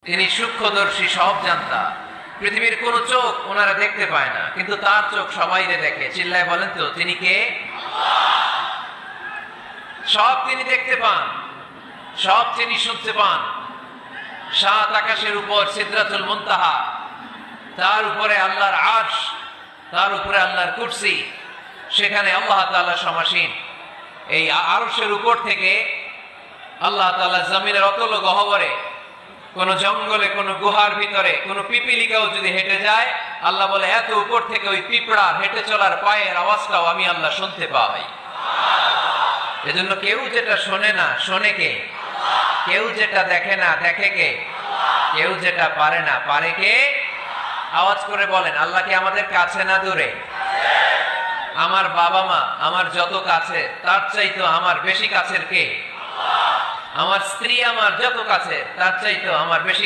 তিনি সূক্ষ্মদর্শী, সব জানতা। পৃথিবীর কোন চোখ ওনারা দেখতে পায় না, কিন্তু তার চোখ সবাই দেখে। চিল্লায় বলেন তো, তিনি কে? সব তিনি দেখতে পান, সব তিনি শুনতে পান। সাত আকাশের উপর সিদরাতুল মুনতাহা, তার উপরে আল্লাহর আরশ, তার উপরে আল্লাহর কুরসি, সেখানে আল্লাহ তাআলা সমাসীন। এই আরশের উপর থেকে আল্লাহ তাআলা জমিনের অতল গহ্বরে, কোন জঙ্গলে, কোন গুহার ভিতরে কোন পিপিলিকাও যদি হেঁটে যায়, আল্লাহ বলে এত উপর থেকে ওই পিঁপড়ার হেঁটে চলার পায়ের আওয়াজটাও আমি আল্লাহ শুনতে পাই। এজন্য কেউ যেটা শোনে না, শোনে কে? কেউ যেটা দেখে না, দেখে কে? কেউ যেটা পারে না, পারে কে? আওয়াজ করে বলেন, আল্লাহ কি আমাদের কাছে না দূরে? আমার বাবা মা আমার যত কাছে, তার চাইতো আমার বেশি কাছের কে? আমার স্ত্রী আমার যত কাছে, তার চাইতো আমার বেশি